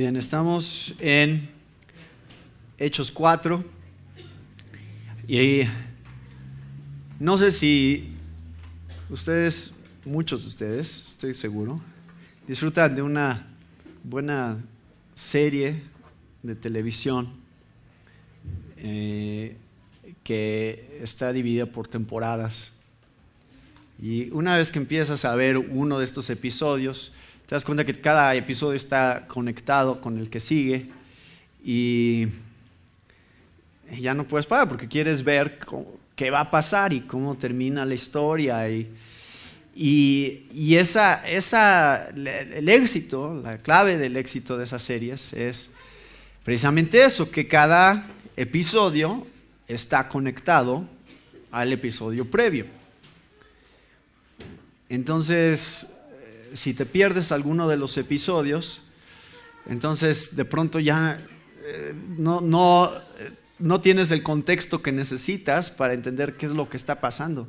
Bien, estamos en Hechos 4 y no sé si ustedes, muchos de ustedes, estoy seguro, disfrutan de una buena serie de televisión que está dividida por temporadas. Y una vez que empiezas a ver uno de estos episodios, te das cuenta que cada episodio está conectado con el que sigue y ya no puedes parar porque quieres ver qué va a pasar y cómo termina la historia. El éxito, la clave del éxito de esas series es precisamente eso, que cada episodio está conectado al episodio previo. Entonces, si te pierdes alguno de los episodios, entonces de pronto ya no tienes el contexto que necesitas para entender qué es lo que está pasando.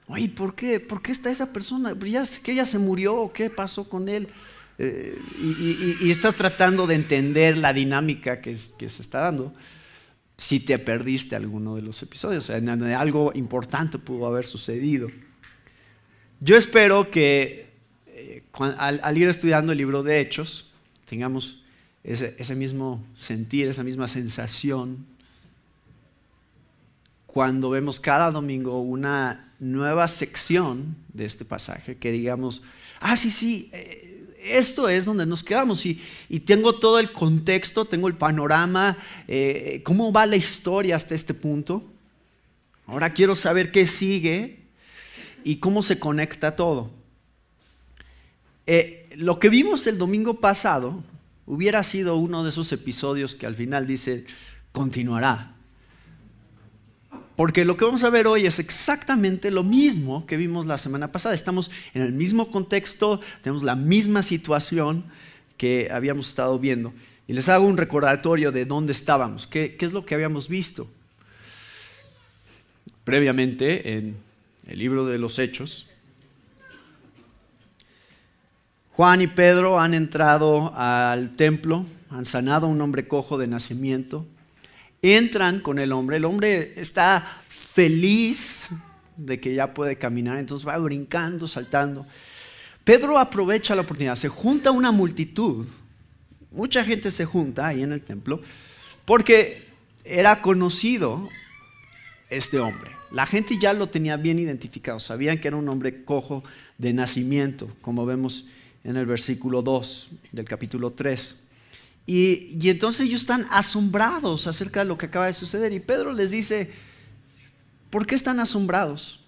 Oye, ¿por qué está esa persona? ¿Que ella se murió o qué pasó con él? Y estás tratando de entender la dinámica que se está dando. Si te perdiste alguno de los episodios, o sea, algo importante pudo haber sucedido. Yo espero que al ir estudiando el libro de Hechos tengamos ese mismo sentir, esa misma sensación cuando vemos cada domingo una nueva sección de este pasaje, que digamos, sí, esto es donde nos quedamos y tengo todo el contexto, tengo el panorama, cómo va la historia hasta este punto. Ahora quiero saber qué sigue y cómo se conecta todo. Lo que vimos el domingo pasado hubiera sido uno de esos episodios que al final dice, continuará. Porque lo que vamos a ver hoy es exactamente lo mismo que vimos la semana pasada. Estamos en el mismo contexto, tenemos la misma situación que habíamos estado viendo. Y les hago un recordatorio de dónde estábamos, qué es lo que habíamos visto. Previamente, en el libro de los Hechos, Juan y Pedro han entrado al templo, han sanado a un hombre cojo de nacimiento. Entran con el hombre está feliz de que ya puede caminar, entonces va brincando, saltando. Pedro aprovecha la oportunidad, se junta una multitud, mucha gente se junta ahí en el templo, porque era conocido este hombre. La gente ya lo tenía bien identificado, sabían que era un hombre cojo de nacimiento, como vemos en el versículo 2 del capítulo 3. Y entonces ellos están asombrados acerca de lo que acaba de suceder. Y Pedro les dice, ¿por qué están asombrados?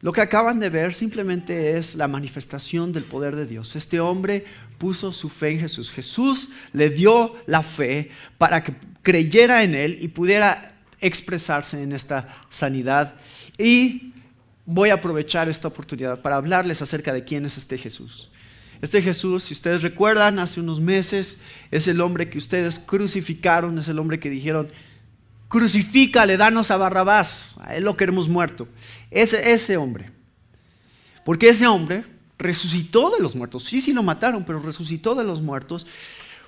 Lo que acaban de ver simplemente es la manifestación del poder de Dios. Este hombre puso su fe en Jesús. Jesús le dio la fe para que creyera en él y pudiera expresarse en esta sanidad. Y voy a aprovechar esta oportunidad para hablarles acerca de quién es este Jesús. Este Jesús, si ustedes recuerdan, hace unos meses, es el hombre que ustedes crucificaron, es el hombre que dijeron, crucifícale, danos a Barrabás, a él lo queremos muerto. Ese hombre. Porque ese hombre resucitó de los muertos. Sí lo mataron, pero resucitó de los muertos,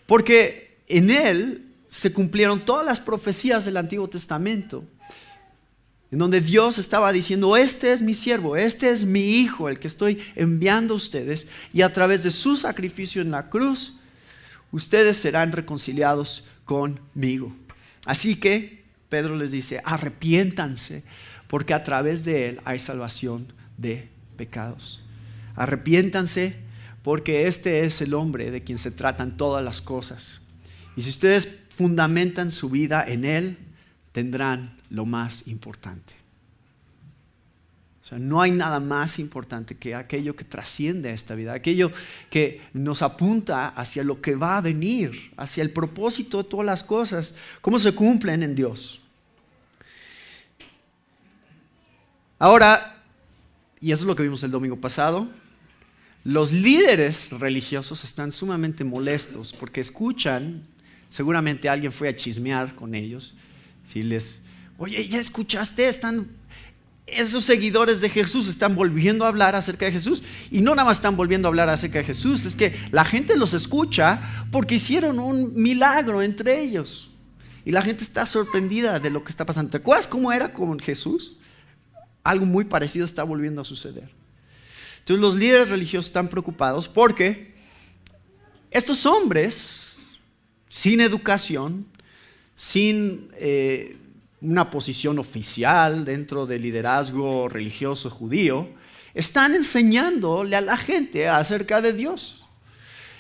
porque en él se cumplieron todas las profecías del Antiguo Testamento, en donde Dios estaba diciendo, este es mi siervo, este es mi hijo, el que estoy enviando a ustedes, y a través de su sacrificio en la cruz, ustedes serán reconciliados conmigo. Así que Pedro les dice, arrepiéntanse, porque a través de él hay salvación de pecados. Arrepiéntanse, porque este es el hombre de quien se tratan todas las cosas. Y si ustedes fundamentan su vida en él, tendrán lo más importante. O sea, no hay nada más importante que aquello que trasciende a esta vida, aquello que nos apunta hacia lo que va a venir, hacia el propósito de todas las cosas, cómo se cumplen en Dios. Ahora, y eso es lo que vimos el domingo pasado, los líderes religiosos están sumamente molestos porque escuchan, seguramente alguien fue a chismear con ellos. Si les, oye, ¿ya escuchaste? esos seguidores de Jesús están volviendo a hablar acerca de Jesús. Y no nada más están volviendo a hablar acerca de Jesús, es que la gente los escucha porque hicieron un milagro entre ellos. Y la gente está sorprendida de lo que está pasando. ¿Te acuerdas cómo era con Jesús? Algo muy parecido está volviendo a suceder. Entonces los líderes religiosos están preocupados porque estos hombres sin educación, sin una posición oficial dentro del liderazgo religioso judío, están enseñándole a la gente acerca de Dios.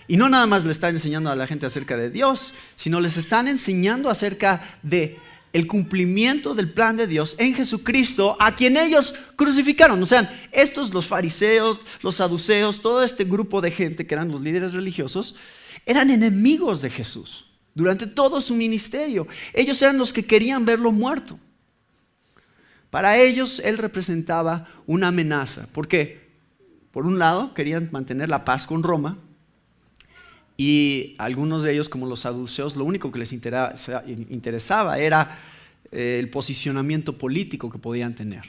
Y no nada más le están enseñando a la gente acerca de Dios, sino les están enseñando acerca de el cumplimiento del plan de Dios en Jesucristo, a quien ellos crucificaron. O sea, estos, los fariseos, los saduceos, todo este grupo de gente que eran los líderes religiosos, eran enemigos de Jesús durante todo su ministerio. Ellos eran los que querían verlo muerto. Para ellos, él representaba una amenaza. ¿Por qué? Por un lado, querían mantener la paz con Roma. Y algunos de ellos, como los saduceos, lo único que les interesaba era el posicionamiento político que podían tener.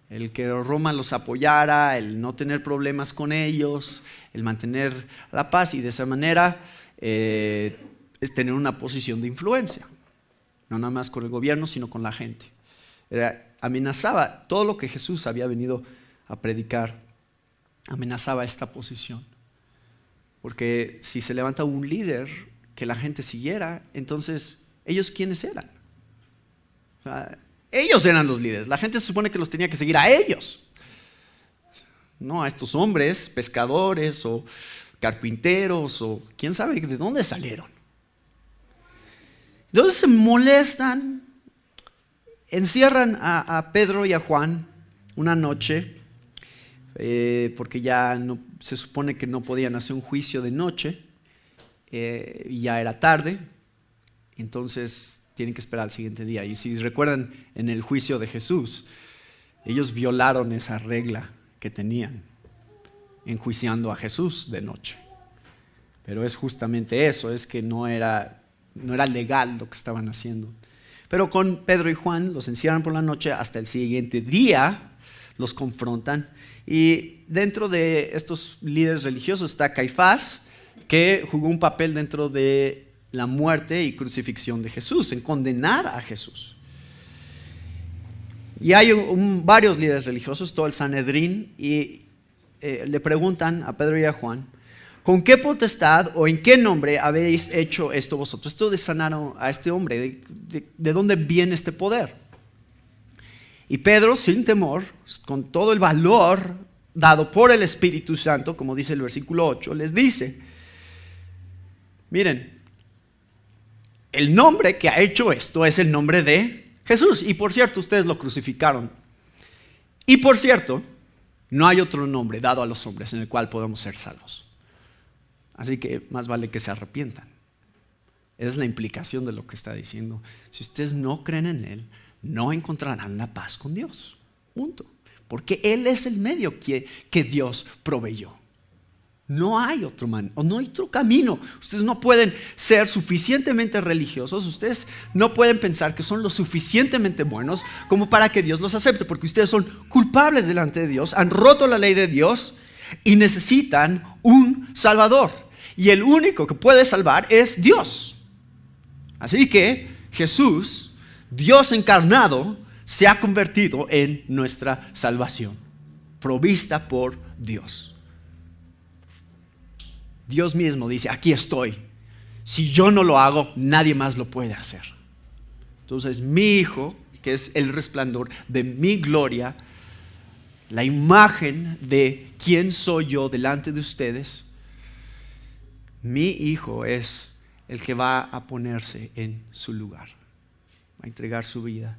El que Roma los apoyara, el no tener problemas con ellos, el mantener la paz y de esa manera es tener una posición de influencia. No nada más con el gobierno, sino con la gente. Amenazaba todo lo que Jesús había venido a predicar, amenazaba esta posición. Porque si se levanta un líder que la gente siguiera, entonces, ¿ellos quiénes eran? O sea, ellos eran los líderes. La gente se supone que los tenía que seguir a ellos. No a estos hombres, pescadores o carpinteros o quién sabe de dónde salieron. Entonces se molestan, encierran a Pedro y a Juan una noche. Porque ya no, se supone que no podían hacer un juicio de noche y ya era tarde, entonces tienen que esperar al siguiente día. Y si recuerdan, en el juicio de Jesús, ellos violaron esa regla que tenían, enjuiciando a Jesús de noche. Pero es justamente eso, es que no era legal lo que estaban haciendo. Pero con Pedro y Juan los encierran por la noche, hasta el siguiente día los confrontan. Y dentro de estos líderes religiosos está Caifás, que jugó un papel dentro de la muerte y crucifixión de Jesús, en condenar a Jesús. Y hay varios líderes religiosos, todo el Sanedrín, y le preguntan a Pedro y a Juan, ¿con qué potestad o en qué nombre habéis hecho esto vosotros? Esto de sanar a este hombre, ¿de dónde viene este poder? Y Pedro, sin temor, con todo el valor dado por el Espíritu Santo, como dice el versículo 8, les dice, miren, el nombre que ha hecho esto es el nombre de Jesús. Y por cierto, ustedes lo crucificaron. Y por cierto, no hay otro nombre dado a los hombres en el cual podamos ser salvos. Así que más vale que se arrepientan. Esa es la implicación de lo que está diciendo. Si ustedes no creen en Él, no encontrarán la paz con Dios. Punto. Porque Él es el medio que Dios proveyó. No hay otro no hay otro camino. Ustedes no pueden ser suficientemente religiosos. Ustedes no pueden pensar que son lo suficientemente buenos como para que Dios los acepte. Porque ustedes son culpables delante de Dios. Han roto la ley de Dios y necesitan un Salvador. Y el único que puede salvar es Dios. Así que Jesús, Dios encarnado, se ha convertido en nuestra salvación, provista por Dios. Dios mismo dice, aquí estoy. Si yo no lo hago, nadie más lo puede hacer. Entonces mi Hijo, que es el resplandor de mi gloria, la imagen de quién soy yo delante de ustedes, mi Hijo es el que va a ponerse en su lugar. Va a entregar su vida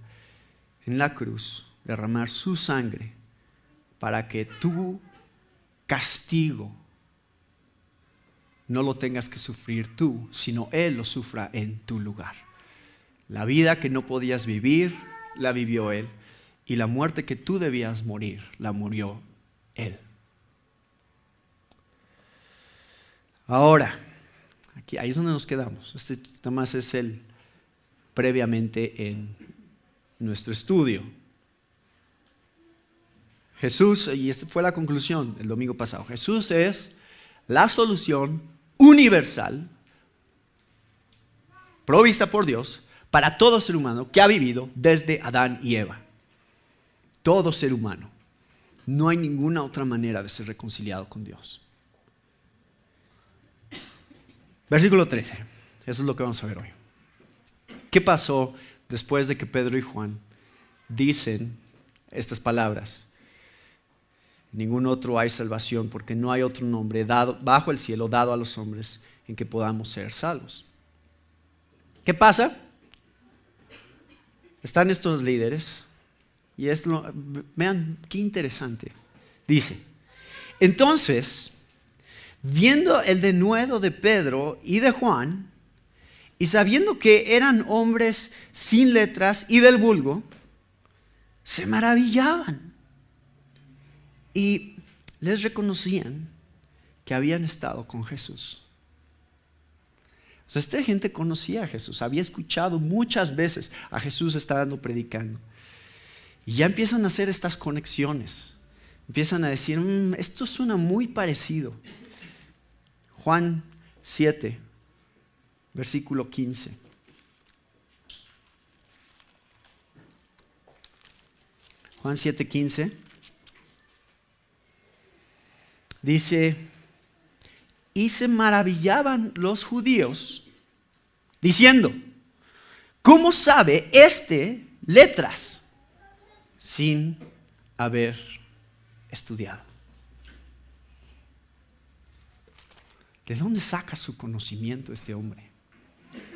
en la cruz, derramar su sangre para que tu castigo no lo tengas que sufrir tú, sino Él lo sufra en tu lugar. La vida que no podías vivir, la vivió Él, y la muerte que tú debías morir, la murió Él. Ahora, ahí es donde nos quedamos. Este nada más es el previamente en nuestro estudio. Jesús, y esta fue la conclusión el domingo pasado, Jesús es la solución universal provista por Dios para todo ser humano que ha vivido desde Adán y Eva. Todo ser humano. No hay ninguna otra manera de ser reconciliado con Dios. Versículo 13. Eso es lo que vamos a ver hoy. ¿Qué pasó después de que Pedro y Juan dicen estas palabras? En ningún otro hay salvación, porque no hay otro nombre dado bajo el cielo dado a los hombres en que podamos ser salvos. ¿Qué pasa? Están estos líderes y vean qué interesante. Dice, entonces, viendo el denuedo de Pedro y de Juan, y sabiendo que eran hombres sin letras y del vulgo, se maravillaban y les reconocían que habían estado con Jesús. O sea, esta gente conocía a Jesús, había escuchado muchas veces a Jesús estando predicando. Y ya empiezan a hacer estas conexiones. Empiezan a decir, esto suena muy parecido. Juan 7, versículo 15. Juan 7, 15. Dice, y se maravillaban los judíos, diciendo, ¿cómo sabe este letras sin haber estudiado? ¿De dónde saca su conocimiento este hombre?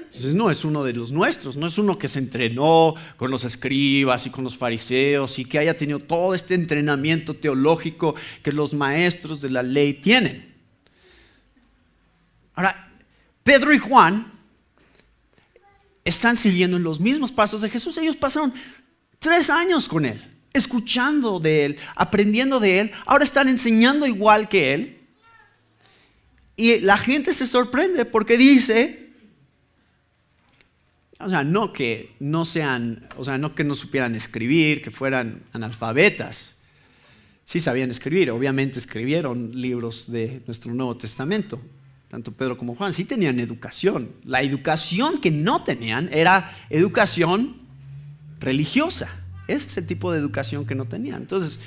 Entonces no es uno de los nuestros, no es uno que se entrenó con los escribas y con los fariseos y que haya tenido todo este entrenamiento teológico que los maestros de la ley tienen. Ahora, Pedro y Juan están siguiendo en los mismos pasos de Jesús. Ellos pasaron 3 años con Él, escuchando de Él, aprendiendo de Él. Ahora están enseñando igual que Él. Y la gente se sorprende porque dice, no que no supieran escribir, que fueran analfabetas. Sí sabían escribir, obviamente escribieron libros de nuestro Nuevo Testamento. Tanto Pedro como Juan sí tenían educación. La educación que no tenían era educación religiosa. Ese es el tipo de educación que no tenían. Entonces,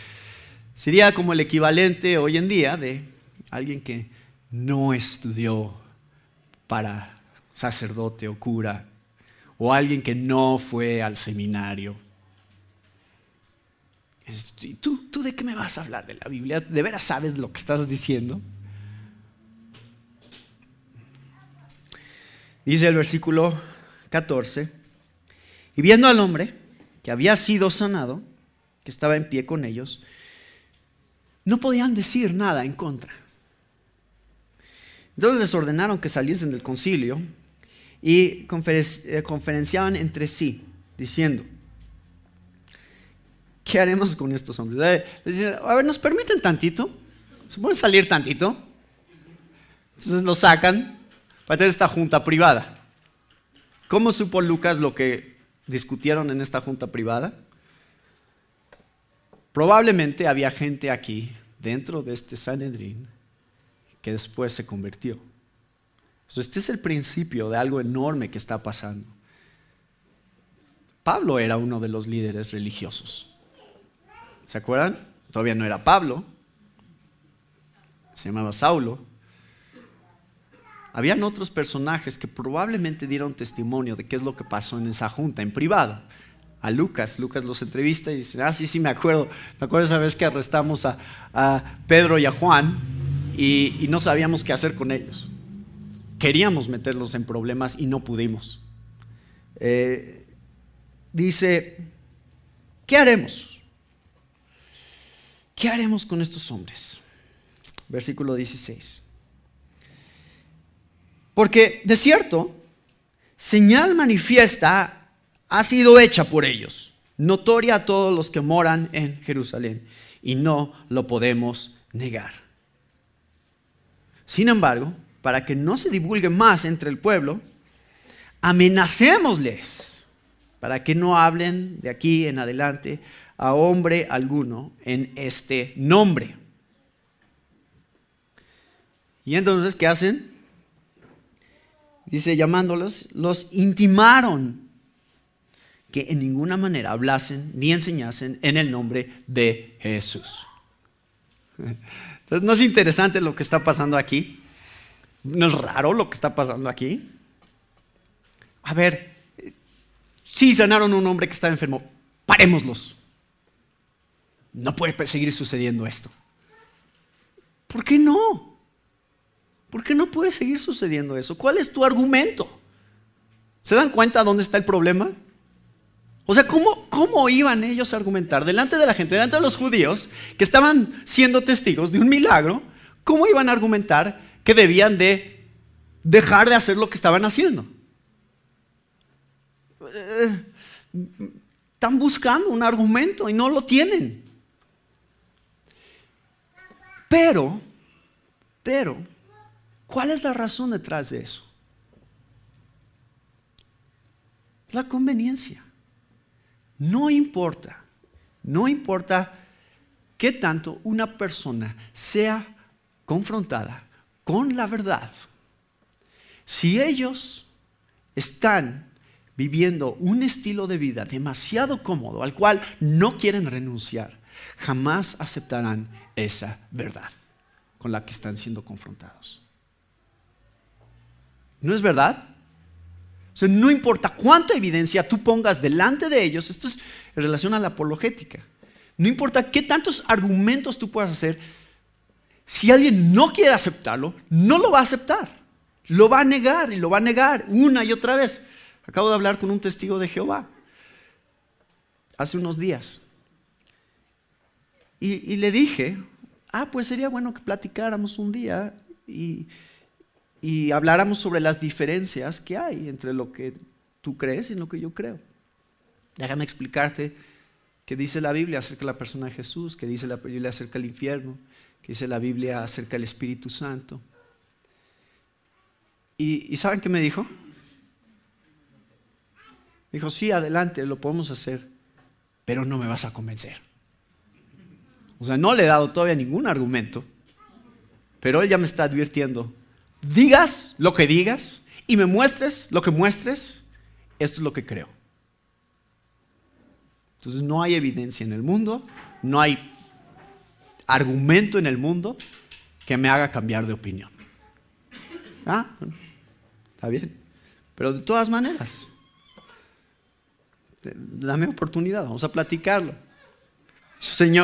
sería como el equivalente hoy en día de alguien que no estudió para sacerdote o cura, o alguien que no fue al seminario. ¿Tú de qué me vas a hablar? ¿De la Biblia? ¿De veras sabes lo que estás diciendo? Dice el versículo 14, y viendo al hombre que había sido sanado, que estaba en pie con ellos, no podían decir nada en contra. Entonces les ordenaron que saliesen del concilio y conferenciaban entre sí, diciendo, ¿qué haremos con estos hombres? Les dicen, a ver, ¿nos permiten tantito? ¿Se pueden salir tantito? Entonces lo sacan para tener esta junta privada. ¿Cómo supo Lucas lo que discutieron en esta junta privada? Probablemente había gente aquí, dentro de este Sanedrín, que después se convirtió. Este es el principio de algo enorme que está pasando. Pablo era uno de los líderes religiosos. ¿Se acuerdan? Todavía no era Pablo. Se llamaba Saulo. Habían otros personajes que probablemente dieron testimonio de qué es lo que pasó en esa junta, en privado. A Lucas los entrevista y dice, sí, me acuerdo esa vez que arrestamos a Pedro y a Juan y no sabíamos qué hacer con ellos. Queríamos meterlos en problemas y no pudimos. Dice, ¿qué haremos? ¿Qué haremos con estos hombres? Versículo 16. Porque de cierto, señal manifiesta ha sido hecha por ellos, notoria a todos los que moran en Jerusalén, y no lo podemos negar. Sin embargo, para que no se divulgue más entre el pueblo, amenacémosles para que no hablen de aquí en adelante a hombre alguno en este nombre. Y entonces, ¿qué hacen? Dice, llamándolos, los intimaron que en ninguna manera hablasen ni enseñasen en el nombre de Jesús. Entonces, ¿no es interesante lo que está pasando aquí? ¿No es raro lo que está pasando aquí? A ver, sí sanaron a un hombre que estaba enfermo, parémoslos. No puede seguir sucediendo esto. ¿Por qué no? ¿Por qué no puede seguir sucediendo eso? ¿Cuál es tu argumento? ¿Se dan cuenta dónde está el problema? O sea, ¿cómo iban ellos a argumentar delante de la gente, delante de los judíos que estaban siendo testigos de un milagro? ¿Cómo iban a argumentar que debían de dejar de hacer lo que estaban haciendo? Están buscando un argumento y no lo tienen. Pero, ¿cuál es la razón detrás de eso? La conveniencia. No importa qué tanto una persona sea confrontada con la verdad. Si ellos están viviendo un estilo de vida demasiado cómodo al cual no quieren renunciar, jamás aceptarán esa verdad con la que están siendo confrontados. ¿No es verdad? O sea, no importa cuánta evidencia tú pongas delante de ellos, esto es en relación a la apologética, no importa qué tantos argumentos tú puedas hacer, si alguien no quiere aceptarlo, no lo va a aceptar, lo va a negar y lo va a negar una y otra vez. Acabo de hablar con un testigo de Jehová hace unos días y le dije, pues sería bueno que platicáramos un día y habláramos sobre las diferencias que hay entre lo que tú crees y lo que yo creo. Déjame explicarte qué dice la Biblia acerca de la persona de Jesús, qué dice la Biblia acerca del infierno, qué dice la Biblia acerca del Espíritu Santo. ¿Y saben qué me dijo? Me dijo, sí, adelante, lo podemos hacer, pero no me vas a convencer. O sea, no le he dado todavía ningún argumento, pero él ya me está advirtiendo. Digas lo que digas y me muestres lo que muestres, esto es lo que creo. Entonces no hay evidencia en el mundo, no hay argumento en el mundo que me haga cambiar de opinión. Está bien, pero de todas maneras, dame oportunidad, vamos a platicarlo.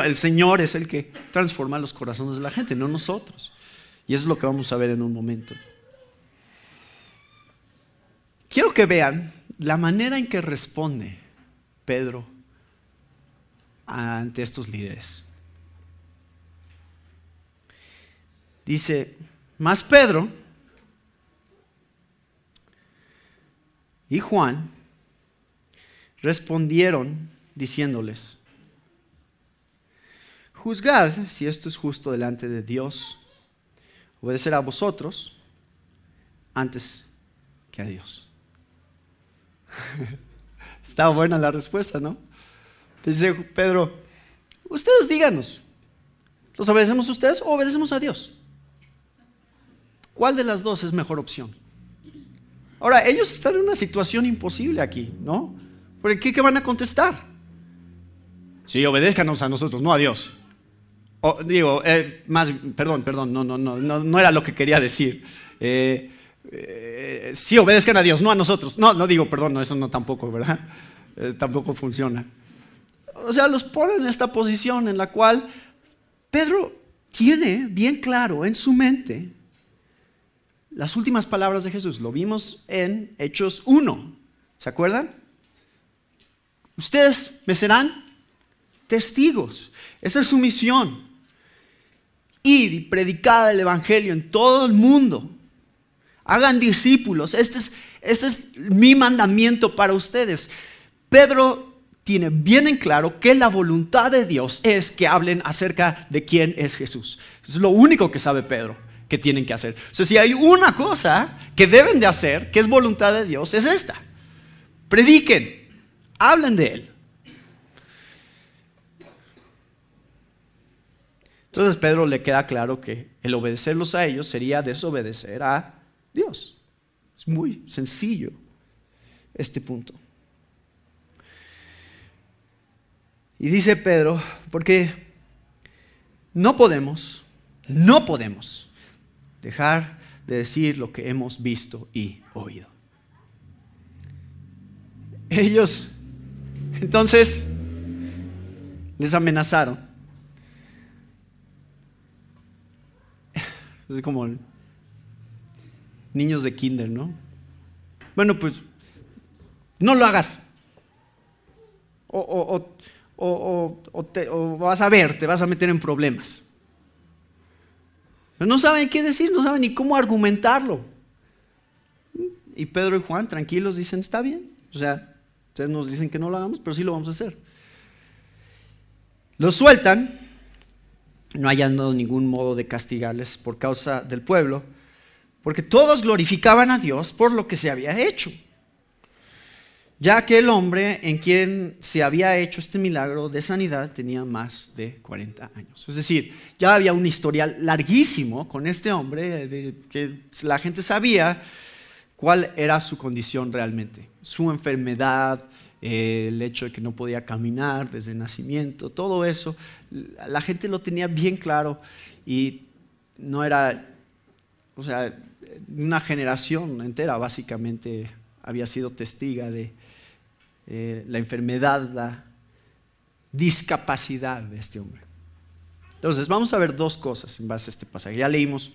El Señor es el que transforma los corazones de la gente, no nosotros. Y eso es lo que vamos a ver en un momento. Quiero que vean la manera en que responde Pedro ante estos líderes. Dice, mas Pedro y Juan respondieron diciéndoles, juzgad si esto es justo delante de Dios, obedecer a vosotros antes que a Dios. Está buena la respuesta, ¿no? Dice Pedro, ustedes díganos, ¿los obedecemos a ustedes o obedecemos a Dios? ¿Cuál de las dos es mejor opción? Ahora, ellos están en una situación imposible aquí, ¿no? Porque ¿qué van a contestar? Sí, obedézcanos a nosotros, no a Dios. Perdón, no era lo que quería decir. Sí, obedezcan a Dios, no a nosotros. Eso no tampoco, ¿verdad? Tampoco funciona. O sea, los ponen en esta posición en la cual Pedro tiene bien claro en su mente las últimas palabras de Jesús. Lo vimos en Hechos 1. ¿Se acuerdan? Ustedes me serán testigos. Esa es su misión. Id y predicad el evangelio en todo el mundo. Hagan discípulos. Este es mi mandamiento para ustedes. Pedro tiene bien en claro que la voluntad de Dios es que hablen acerca de quién es Jesús. Eso es lo único que sabe Pedro que tienen que hacer. O sea, si hay una cosa que deben de hacer, que es voluntad de Dios, es esta. Prediquen, hablen de Él. Entonces Pedro le queda claro que el obedecerlos a ellos sería desobedecer a Dios. Es muy sencillo este punto. Y dice Pedro, porque no podemos dejar de decir lo que hemos visto y oído. Ellos, entonces, les amenazaron. Es como niños de kinder, ¿no? Bueno, pues, no lo hagas. O vas a ver, te vas a meter en problemas. Pero no saben qué decir, no saben ni cómo argumentarlo. Y Pedro y Juan, tranquilos, dicen, está bien. O sea, ustedes nos dicen que no lo hagamos, pero sí lo vamos a hacer. Los sueltan, no hallando ningún modo de castigarles por causa del pueblo, porque todos glorificaban a Dios por lo que se había hecho, ya que el hombre en quien se había hecho este milagro de sanidad tenía más de 40 años. Es decir, ya había un historial larguísimo con este hombre, que la gente sabía cuál era su condición realmente, su enfermedad, el hecho de que no podía caminar desde el nacimiento, todo eso, la gente lo tenía bien claro y no era, o sea, una generación entera básicamente había sido testiga de la enfermedad, la discapacidad de este hombre. Entonces, vamos a ver dos cosas en base a este pasaje. Ya leímos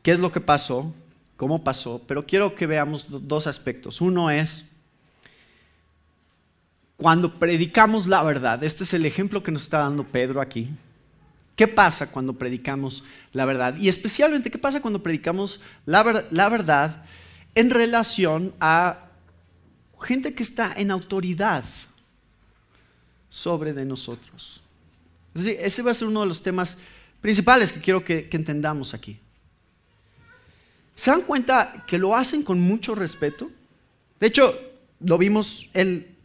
qué es lo que pasó, cómo pasó, pero quiero que veamos dos aspectos. Uno es cuando predicamos la verdad. Este es el ejemplo que nos está dando Pedro aquí. ¿Qué pasa cuando predicamos la verdad? Y especialmente, ¿qué pasa cuando predicamos la verdad en relación a gente que está en autoridad sobre de nosotros? Es decir, ese va a ser uno de los temas principales que quiero que entendamos aquí. ¿Se dan cuenta que lo hacen con mucho respeto? De hecho, lo vimos el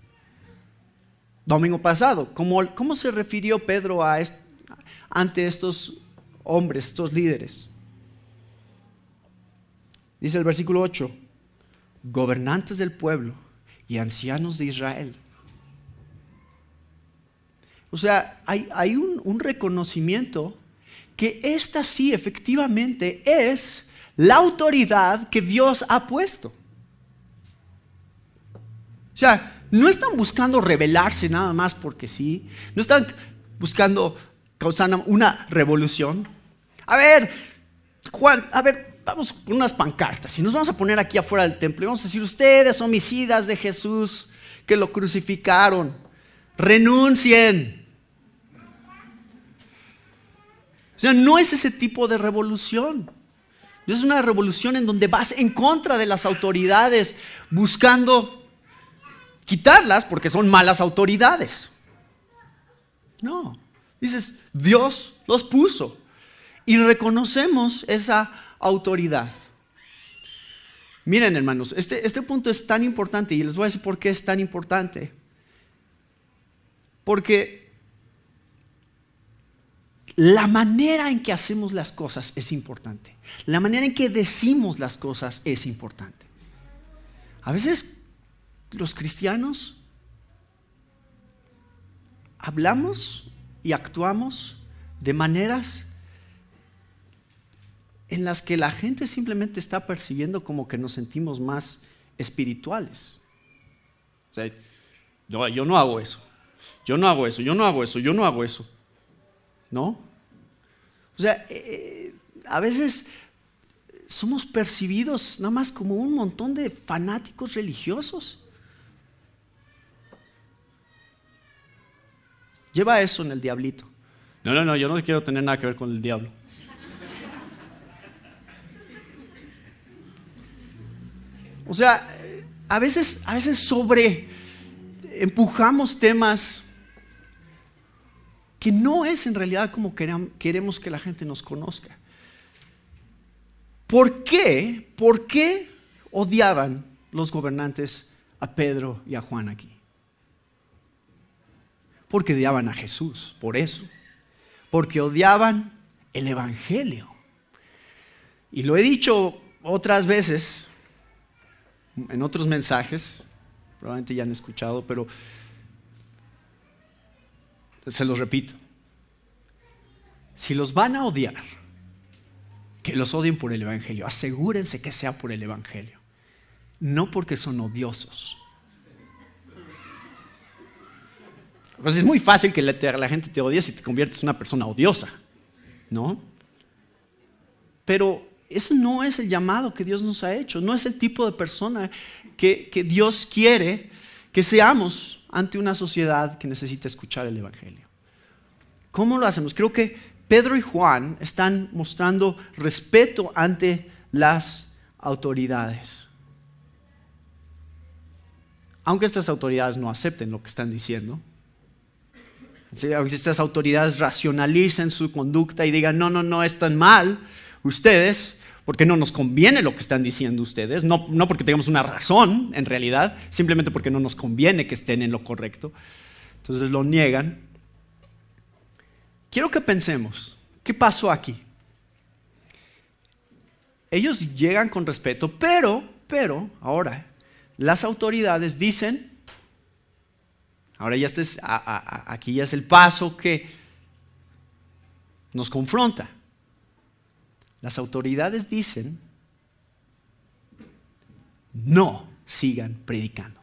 domingo pasado. ¿Cómo se refirió Pedro ante estos hombres, estos líderes? Dice el versículo 8, gobernantes del pueblo y ancianos de Israel. O sea, hay un reconocimiento que esta sí efectivamente es la autoridad que Dios ha puesto. O sea, no están buscando rebelarse nada más porque sí. No están buscando causar una revolución. A ver, Juan, vamos con unas pancartas y nos vamos a poner aquí afuera del templo y vamos a decir, ustedes homicidas de Jesús que lo crucificaron, renuncien. O sea, no es ese tipo de revolución. Es una revolución en donde vas en contra de las autoridades, buscando quitarlas porque son malas autoridades. No, dices, Dios los puso y reconocemos esa autoridad. Miren, hermanos, este punto es tan importante y les voy a decir por qué es tan importante. Porque la manera en que hacemos las cosas es importante. La manera en que decimos las cosas es importante. A veces los cristianos hablamos y actuamos de maneras en las que la gente simplemente está percibiendo como que nos sentimos más espirituales. O sea, yo no hago eso. Yo no hago eso, yo no hago eso, yo no hago eso. ¿No? O sea, a veces somos percibidos nada más como un montón de fanáticos religiosos. Lleva eso en el diablito. No, yo no quiero tener nada que ver con el diablo. O sea, a veces empujamos temas que no es en realidad como queremos que la gente nos conozca. ¿Por qué? ¿Por qué odiaban los gobernantes a Pedro y a Juan aquí? Porque odiaban a Jesús, por eso. Porque odiaban el Evangelio. Y lo he dicho otras veces, en otros mensajes, probablemente ya han escuchado, pero se los repito. Si los van a odiar, que los odien por el Evangelio. Asegúrense que sea por el Evangelio. No porque son odiosos. Pues es muy fácil que la gente te odie si te conviertes en una persona odiosa, ¿no? Pero ese no es el llamado que Dios nos ha hecho. No es el tipo de persona que Dios quiere que seamos ante una sociedad que necesita escuchar el Evangelio. ¿Cómo lo hacemos? Creo que Pedro y Juan están mostrando respeto ante las autoridades. Aunque estas autoridades no acepten lo que están diciendo, aunque estas autoridades racionalicen su conducta y digan, no, están mal ustedes, porque no nos conviene lo que están diciendo ustedes, no porque tengamos una razón en realidad, simplemente porque no nos conviene que estén en lo correcto. Entonces lo niegan. Quiero que pensemos, ¿qué pasó aquí? Ellos llegan con respeto, pero ahora las autoridades dicen, ahora ya aquí ya es el paso que nos confronta. Las autoridades dicen, no sigan predicando.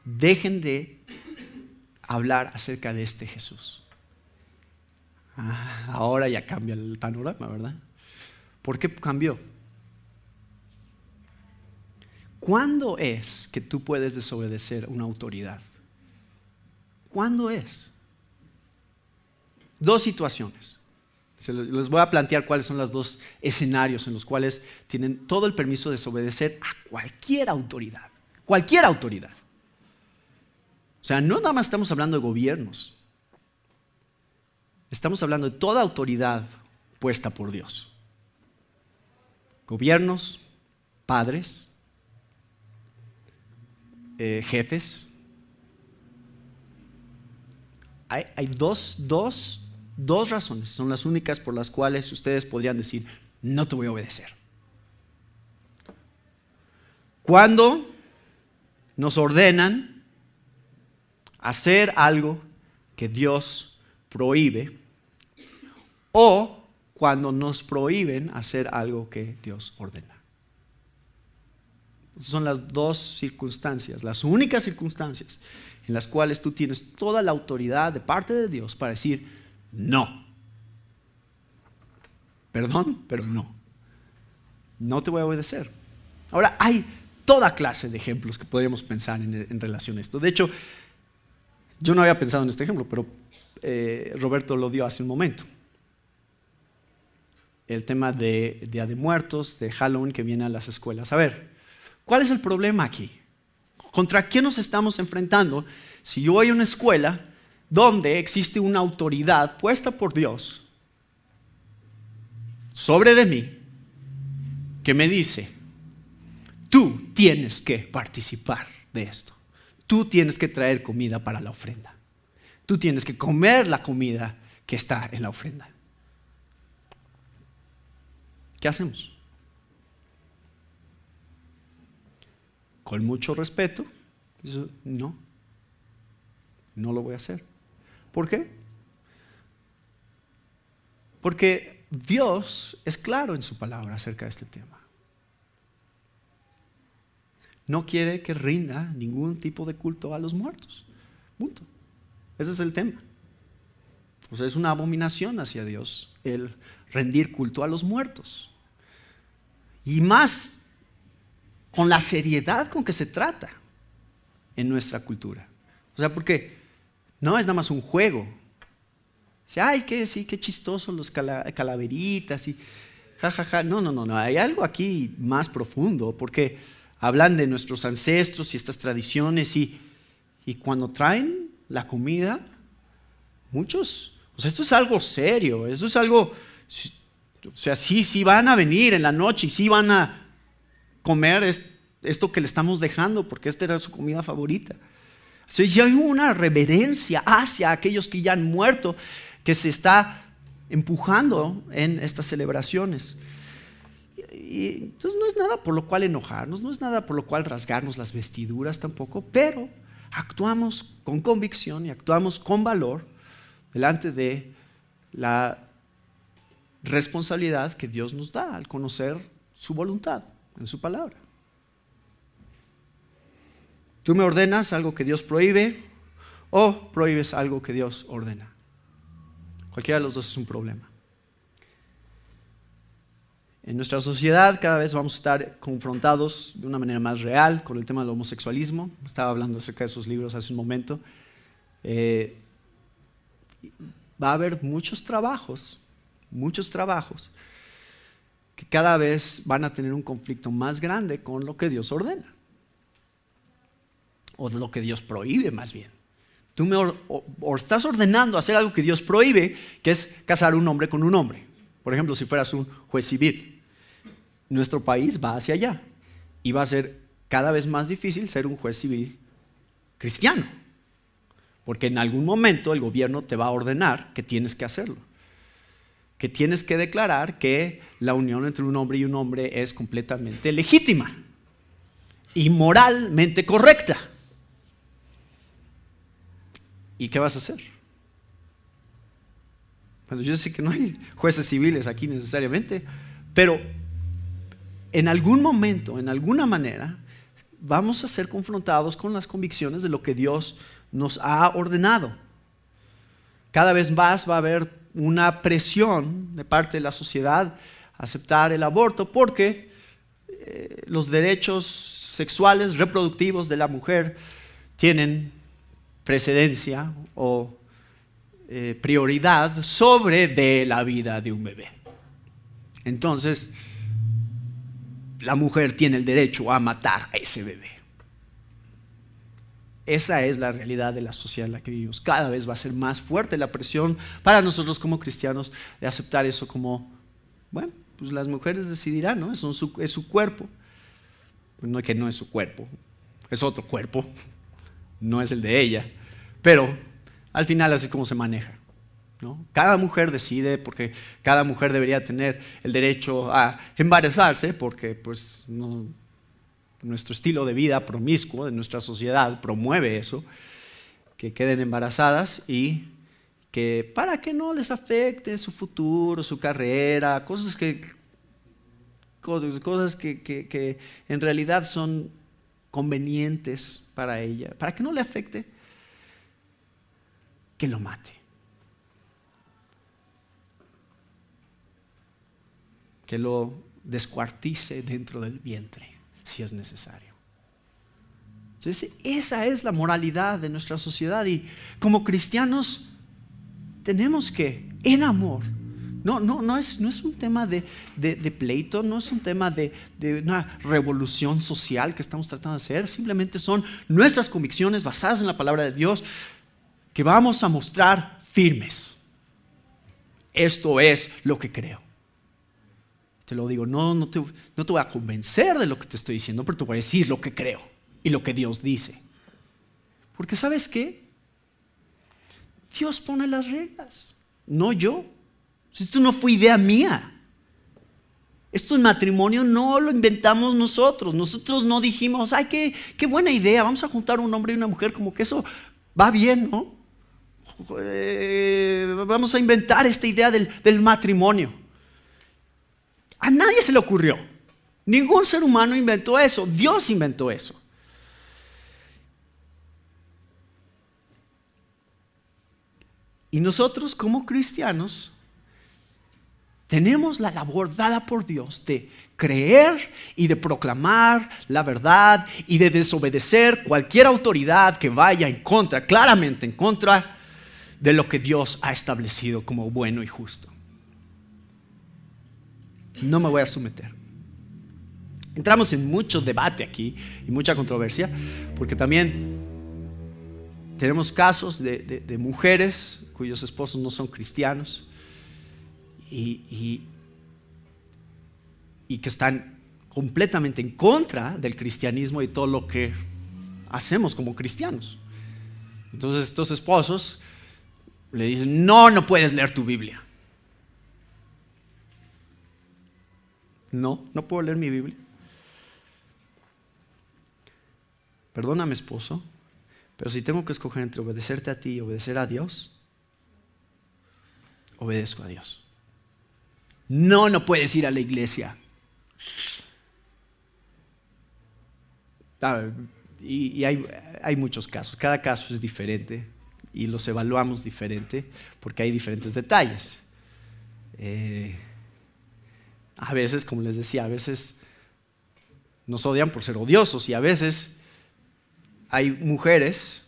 Dejen de hablar acerca de este Jesús. Ahora ya cambia el panorama, ¿verdad? ¿Por qué cambió? ¿Cuándo es que tú puedes desobedecer una autoridad? ¿Cuándo es? Dos situaciones. Les voy a plantear cuáles son los dos escenarios en los cuales tienen todo el permiso de desobedecer a cualquier autoridad. Cualquier autoridad. O sea, no nada más estamos hablando de gobiernos. Estamos hablando de toda autoridad puesta por Dios. Gobiernos, padres, jefes. Hay dos razones, son las únicas por las cuales ustedes podrían decir, no te voy a obedecer. Cuando nos ordenan hacer algo que Dios prohíbe, o cuando nos prohíben hacer algo que Dios ordena. Esas son las dos circunstancias, las únicas circunstancias en las cuales tú tienes toda la autoridad de parte de Dios para decir no. Perdón, pero no. No te voy a obedecer. Ahora, hay toda clase de ejemplos que podríamos pensar en relación a esto. De hecho, yo no había pensado en este ejemplo, pero Roberto lo dio hace un momento. El tema de Día de Muertos, de Halloween que viene a las escuelas. A ver, ¿cuál es el problema aquí? ¿Contra quién nos estamos enfrentando si yo voy a una escuela donde existe una autoridad puesta por Dios sobre de mí que me dice, tú tienes que participar de esto, tú tienes que traer comida para la ofrenda, tú tienes que comer la comida que está en la ofrenda? ¿Qué hacemos? Con mucho respeto, no lo voy a hacer. ¿Por qué? Porque Dios es claro en su palabra acerca de este tema. No quiere que rinda ningún tipo de culto a los muertos. Punto. Ese es el tema. O sea, es una abominación hacia Dios el rendir culto a los muertos. Y más con la seriedad con que se trata en nuestra cultura. O sea, porque no es nada más un juego. Ay, qué chistosos los calaveritas y jajaja. No. Hay algo aquí más profundo, porque hablan de nuestros ancestros y estas tradiciones y cuando traen la comida, muchos, o sea, esto es algo serio, esto es algo, o sea, sí van a venir en la noche y sí van a comer esto que le estamos dejando porque esta era su comida favorita. Si hay una reverencia hacia aquellos que ya han muerto, que se está empujando en estas celebraciones. Y entonces no es nada por lo cual enojarnos, no es nada por lo cual rasgarnos las vestiduras tampoco, pero actuamos con convicción y actuamos con valor delante de la responsabilidad que Dios nos da al conocer su voluntad en su palabra. ¿Tú me ordenas algo que Dios prohíbe o prohíbes algo que Dios ordena? Cualquiera de los dos es un problema. En nuestra sociedad cada vez vamos a estar confrontados de una manera más real con el tema del homosexualismo. Estaba hablando acerca de esos libros hace un momento. Va a haber muchos trabajos que cada vez van a tener un conflicto más grande con lo que Dios ordena. O de lo que Dios prohíbe más bien. Tú estás ordenando hacer algo que Dios prohíbe, que es casar un hombre con un hombre. Por ejemplo, si fueras un juez civil. Nuestro país va hacia allá. Y va a ser cada vez más difícil ser un juez civil cristiano. Porque en algún momento el gobierno te va a ordenar que tienes que hacerlo. Que tienes que declarar que la unión entre un hombre y un hombre es completamente legítima y moralmente correcta. ¿Y qué vas a hacer? Bueno, yo sé que no hay jueces civiles aquí necesariamente, pero en algún momento, en alguna manera, vamos a ser confrontados con las convicciones de lo que Dios nos ha ordenado. Cada vez más va a haber una presión de parte de la sociedad a aceptar el aborto porque los derechos sexuales reproductivos de la mujer tienen precedencia o prioridad sobre de la vida de un bebé. Entonces, la mujer tiene el derecho a matar a ese bebé. Esa es la realidad de la sociedad en la que vivimos. Cada vez va a ser más fuerte la presión para nosotros como cristianos de aceptar eso como, bueno, pues las mujeres decidirán, ¿no? Es su cuerpo. Pues no, que no es su cuerpo, es otro cuerpo, no es el de ella. Pero al final así es como se maneja, ¿no? Cada mujer decide porque cada mujer debería tener el derecho a embarazarse porque pues no, nuestro estilo de vida promiscuo de nuestra sociedad promueve eso, que queden embarazadas y que para que no les afecte su futuro, su carrera, cosas que en realidad son convenientes para ella, para que no le afecte, que lo mate. Que lo descuartice dentro del vientre, si es necesario. Entonces, esa es la moralidad de nuestra sociedad y como cristianos tenemos que, en amor, no es un tema de pleito, no es un tema de una revolución social que estamos tratando de hacer, simplemente son nuestras convicciones basadas en la palabra de Dios que vamos a mostrar firmes. Esto es lo que creo. Te lo digo, no te voy a convencer de lo que te estoy diciendo, pero te voy a decir lo que creo y lo que Dios dice. Porque ¿sabes qué? Dios pone las reglas, no yo. Esto no fue idea mía. Esto en matrimonio no lo inventamos nosotros. Nosotros no dijimos, ay, qué buena idea, vamos a juntar un hombre y una mujer, como que eso va bien, ¿no? Vamos a inventar esta idea del matrimonio. A nadie se le ocurrió. Ningún ser humano inventó eso. Dios inventó eso. Y nosotros como cristianos tenemos la labor dada por Dios de creer y de proclamar la verdad y de desobedecer cualquier autoridad que vaya en contra, claramente en contra de lo que Dios ha establecido como bueno y justo. No me voy a someter. Entramos en mucho debate aquí y mucha controversia, porque también tenemos casos de mujeres cuyos esposos no son cristianos y que están completamente en contra del cristianismo y todo lo que hacemos como cristianos. Entonces estos esposos le dicen, no puedes leer tu Biblia. No puedo leer mi Biblia. Perdóname, esposo, pero si tengo que escoger entre obedecerte a ti y obedecer a Dios, obedezco a Dios. No puedes ir a la iglesia. Y hay muchos casos, cada caso es diferente y los evaluamos diferente porque hay diferentes detalles. A veces, como les decía, a veces nos odian por ser odiosos y a veces hay mujeres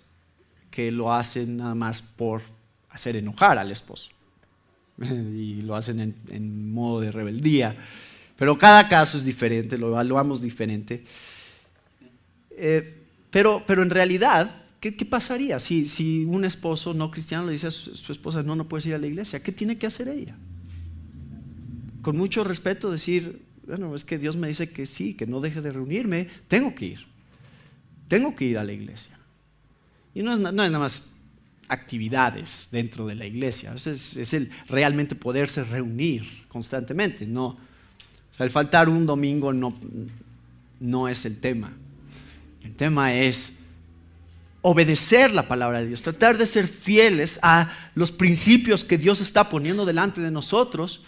que lo hacen nada más por hacer enojar al esposo y lo hacen en modo de rebeldía, pero cada caso es diferente, lo evaluamos diferente. Pero en realidad, ¿qué pasaría si un esposo no cristiano le dice a su esposa, no puedes ir a la iglesia? ¿Qué tiene que hacer ella? Con mucho respeto decir, bueno, es que Dios me dice que sí, que no deje de reunirme, tengo que ir a la iglesia. Y no es nada más actividades dentro de la iglesia, es el realmente poderse reunir constantemente. No, o sea, el faltar un domingo no es el tema. El tema es obedecer la palabra de Dios, tratar de ser fieles a los principios que Dios está poniendo delante de nosotros,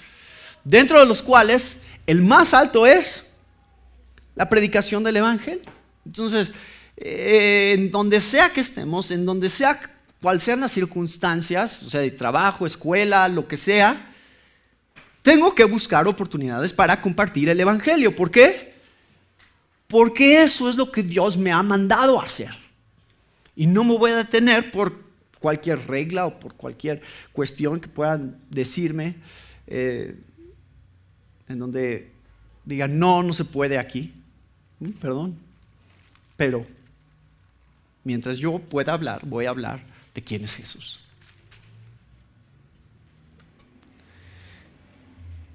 dentro de los cuales el más alto es la predicación del evangelio. Entonces, en donde sea que estemos, en donde sea cual sean las circunstancias, o sea, de trabajo, escuela, lo que sea, tengo que buscar oportunidades para compartir el evangelio. ¿Por qué? Porque eso es lo que Dios me ha mandado a hacer. Y no me voy a detener por cualquier regla o por cualquier cuestión que puedan decirme, en donde digan, no se puede aquí. Perdón. Pero mientras yo pueda hablar, voy a hablar de quién es Jesús.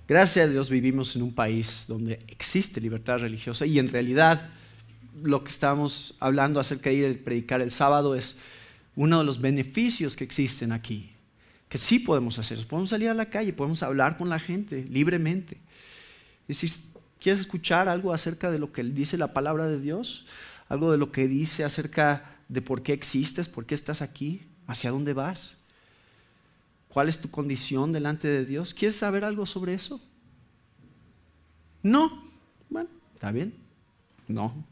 Gracias a Dios vivimos en un país donde existe libertad religiosa y en realidad lo que estamos hablando acerca de ir a predicar el sábado es uno de los beneficios que existen aquí, que sí podemos hacer. Podemos salir a la calle, podemos hablar con la gente libremente. Y si quieres escuchar algo acerca de lo que dice la palabra de Dios, algo de lo que dice acerca de por qué existes, por qué estás aquí, hacia dónde vas, cuál es tu condición delante de Dios, ¿quieres saber algo sobre eso? No, bueno, está bien, no.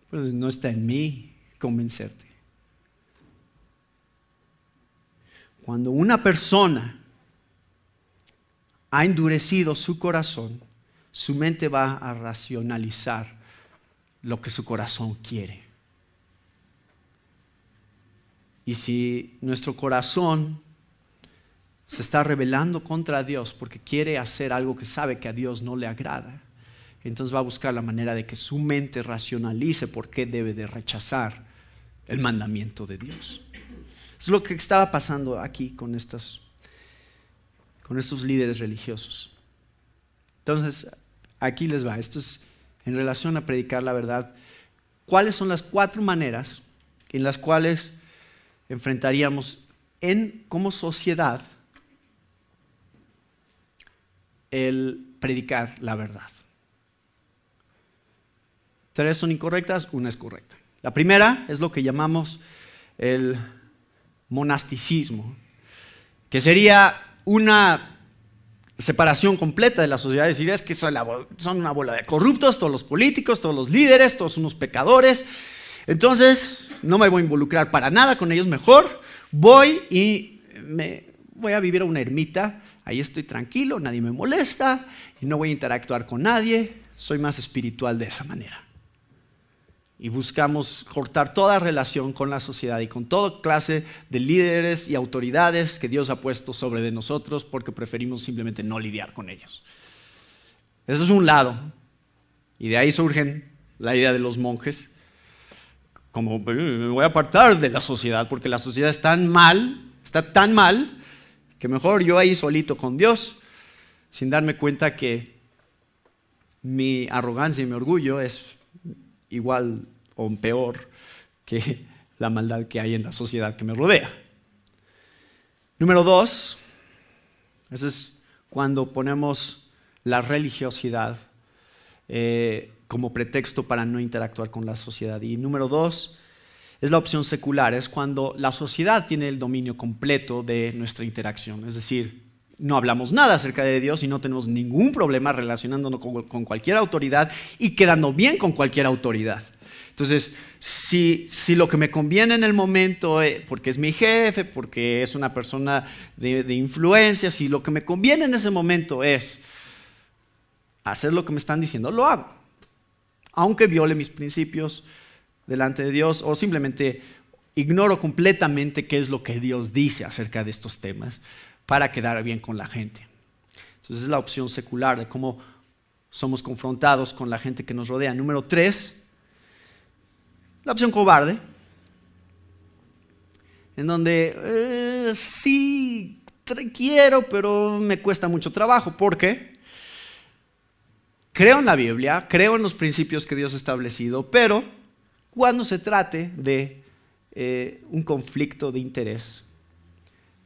Pues no está en mí convencerte. Cuando una persona ha endurecido su corazón, su mente va a racionalizar lo que su corazón quiere. Y si nuestro corazón se está rebelando contra Dios porque quiere hacer algo que sabe que a Dios no le agrada, entonces va a buscar la manera de que su mente racionalice por qué debe de rechazar el mandamiento de Dios. Es lo que estaba pasando aquí con estos líderes religiosos. Entonces, aquí les va. Esto es en relación a predicar la verdad. ¿Cuáles son las 4 maneras en las cuales enfrentaríamos como sociedad el predicar la verdad? 3 son incorrectas, 1 es correcta. La primera es lo que llamamos el monasticismo, que sería una separación completa de la sociedad. Decir, es que son una bola de corruptos, todos los políticos, todos los líderes, todos unos pecadores. Entonces, no me voy a involucrar para nada con ellos, mejor voy a vivir a una ermita, ahí estoy tranquilo, nadie me molesta y no voy a interactuar con nadie, soy más espiritual de esa manera. Y buscamos cortar toda relación con la sociedad y con toda clase de líderes y autoridades que Dios ha puesto sobre de nosotros porque preferimos simplemente no lidiar con ellos. Eso es un lado. Y de ahí surgen la idea de los monjes. Como me voy a apartar de la sociedad porque la sociedad está tan mal, que mejor yo ahí solito con Dios, sin darme cuenta que mi arrogancia y mi orgullo es igual o peor que la maldad que hay en la sociedad que me rodea. Número 2, eso es cuando ponemos la religiosidad como pretexto para no interactuar con la sociedad. Y número 2 es la opción secular, es cuando la sociedad tiene el dominio completo de nuestra interacción. Es decir, no hablamos nada acerca de Dios y no tenemos ningún problema relacionándonos con cualquier autoridad y quedando bien con cualquier autoridad. Entonces, si lo que me conviene en el momento, porque es mi jefe, porque es una persona de influencia, si lo que me conviene en ese momento es hacer lo que me están diciendo, lo hago. Aunque viole mis principios delante de Dios o simplemente ignoro completamente qué es lo que Dios dice acerca de estos temas para quedar bien con la gente. Entonces, es la opción secular de cómo somos confrontados con la gente que nos rodea. Número 3. La opción cobarde, en donde sí quiero, pero me cuesta mucho trabajo. ¿Por qué? Creo en la Biblia, creo en los principios que Dios ha establecido, pero cuando se trate de un conflicto de interés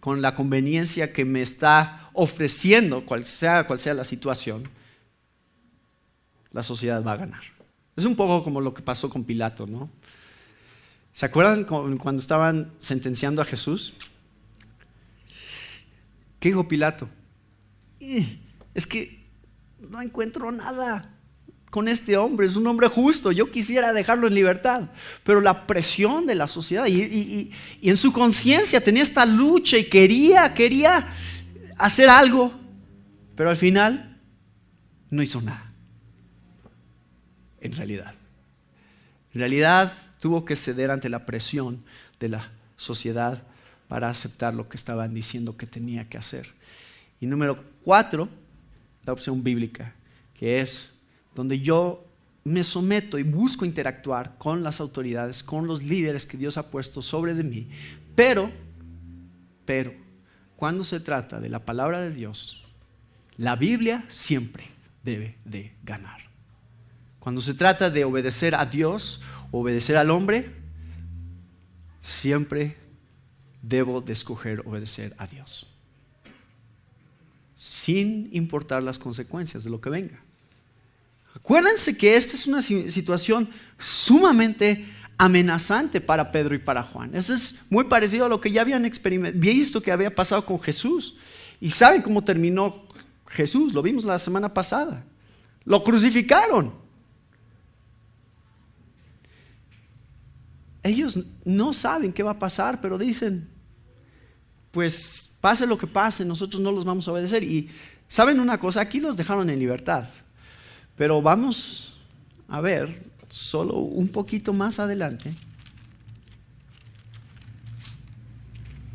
con la conveniencia que me está ofreciendo, cual sea la situación, la sociedad va a ganar. Es un poco como lo que pasó con Pilato, ¿no? ¿Se acuerdan cuando estaban sentenciando a Jesús? ¿Qué dijo Pilato? Es que no encuentro nada con este hombre, es un hombre justo, yo quisiera dejarlo en libertad, pero la presión de la sociedad y en su conciencia tenía esta lucha y quería hacer algo, pero al final no hizo nada. En realidad tuvo que ceder ante la presión de la sociedad para aceptar lo que estaban diciendo que tenía que hacer. Y número 4, la opción bíblica, que es donde yo me someto y busco interactuar con las autoridades, con los líderes que Dios ha puesto sobre de mí, pero cuando se trata de la palabra de Dios, la Biblia siempre debe de ganar. Cuando se trata de obedecer a Dios, obedecer al hombre, siempre debo de escoger obedecer a Dios, sin importar las consecuencias de lo que venga. Acuérdense que esta es una situación sumamente amenazante para Pedro y para Juan. Eso es muy parecido a lo que ya habían visto que había pasado con Jesús. Y saben cómo terminó Jesús, lo vimos la semana pasada. Lo crucificaron. Ellos no saben qué va a pasar, pero dicen, pues pase lo que pase, nosotros no los vamos a obedecer. Y ¿saben una cosa? Aquí los dejaron en libertad, pero vamos a ver solo un poquito más adelante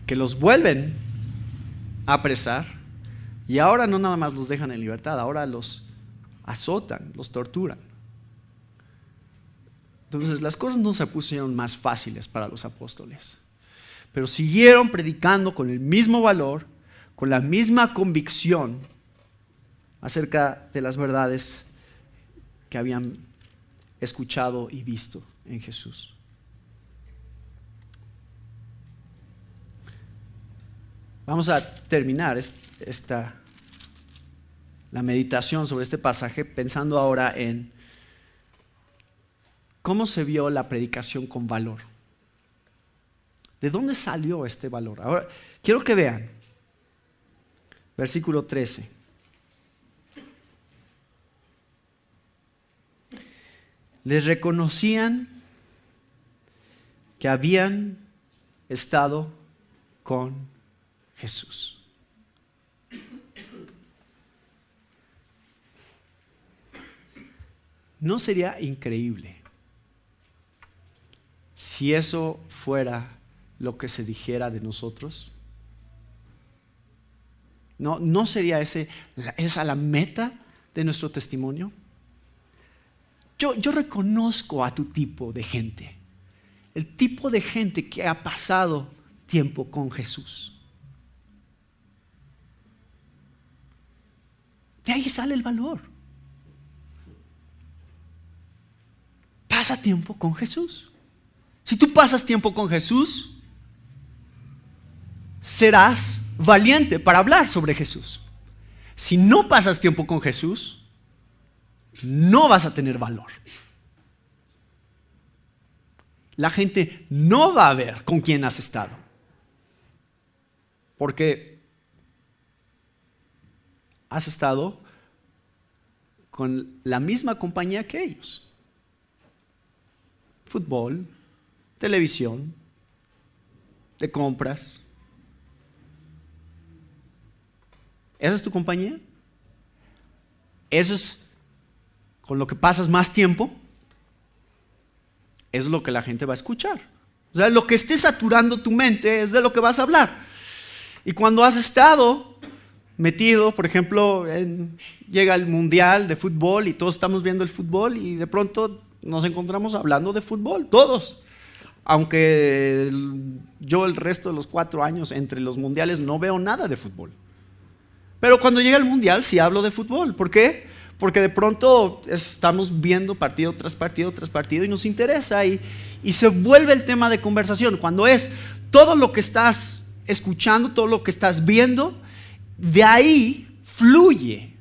que los vuelven a apresar y ahora no nada más los dejan en libertad, ahora los azotan, los torturan. Entonces las cosas no se pusieron más fáciles para los apóstoles, pero siguieron predicando con el mismo valor, con la misma convicción acerca de las verdades que habían escuchado y visto en Jesús. Vamos a terminar la meditación sobre este pasaje pensando ahora en cómo se vio la predicación con valor. ¿De dónde salió este valor? Ahora, quiero que vean, versículo 13. Les reconocían que habían estado con Jesús. ¿No sería increíble si eso fuera lo que se dijera de nosotros? ¿No sería esa la meta de nuestro testimonio? Yo reconozco a tu tipo de gente, el tipo de gente que ha pasado tiempo con Jesús. De ahí sale el valor. Pasa tiempo con Jesús. Si tú pasas tiempo con Jesús, serás valiente para hablar sobre Jesús. Si no pasas tiempo con Jesús, no vas a tener valor. La gente no va a ver con quién has estado, porque has estado con la misma compañía que ellos. Fútbol, televisión, de compras. ¿Esa es tu compañía? ¿Eso es con lo que pasas más tiempo? Es lo que la gente va a escuchar. O sea, lo que esté saturando tu mente es de lo que vas a hablar. Y cuando has estado metido, por ejemplo, llega el mundial de fútbol y todos estamos viendo el fútbol y de pronto nos encontramos hablando de fútbol, todos. Aunque yo el resto de los 4 años entre los mundiales no veo nada de fútbol. Pero cuando llega el mundial sí hablo de fútbol. ¿Por qué? Porque de pronto estamos viendo partido tras partido tras partido y nos interesa y se vuelve el tema de conversación. Cuando es todo lo que estás escuchando, todo lo que estás viendo, de ahí fluye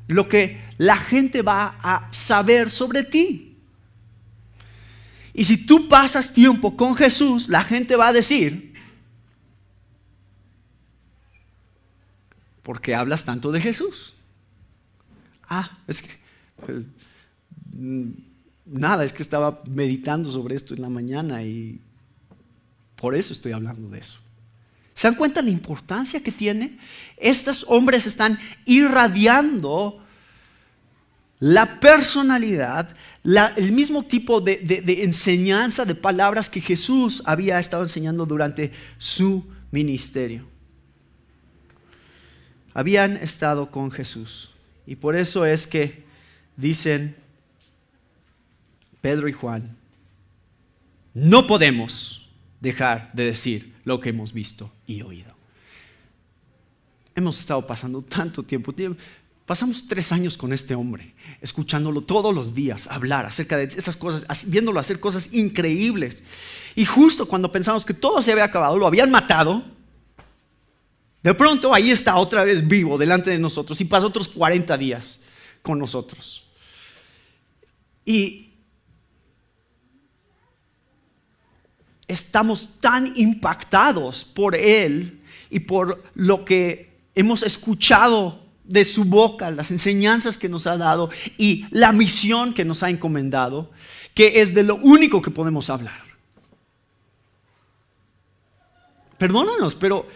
lo que la gente va a saber sobre ti. Y si tú pasas tiempo con Jesús, la gente va a decir, ¿por qué hablas tanto de Jesús? Es que nada, es que estaba meditando sobre esto en la mañana y por eso estoy hablando de eso. ¿Se dan cuenta la importancia que tiene? Estos hombres están irradiando la personalidad, el mismo tipo de enseñanza, de palabras que Jesús había estado enseñando durante su ministerio. Habían estado con Jesús. Y por eso es que dicen Pedro y Juan, no podemos dejar de decir lo que hemos visto y oído. Hemos estado pasando tanto tiempo. Pasamos 3 años con este hombre, escuchándolo todos los días hablar acerca de estas cosas, viéndolo hacer cosas increíbles. Y justo cuando pensamos que todo se había acabado, lo habían matado, de pronto ahí está otra vez vivo delante de nosotros y pasa otros 40 días con nosotros. Y estamos tan impactados por él y por lo que hemos escuchado de su boca, las enseñanzas que nos ha dado y la misión que nos ha encomendado, que es de lo único que podemos hablar. Perdónanos, pero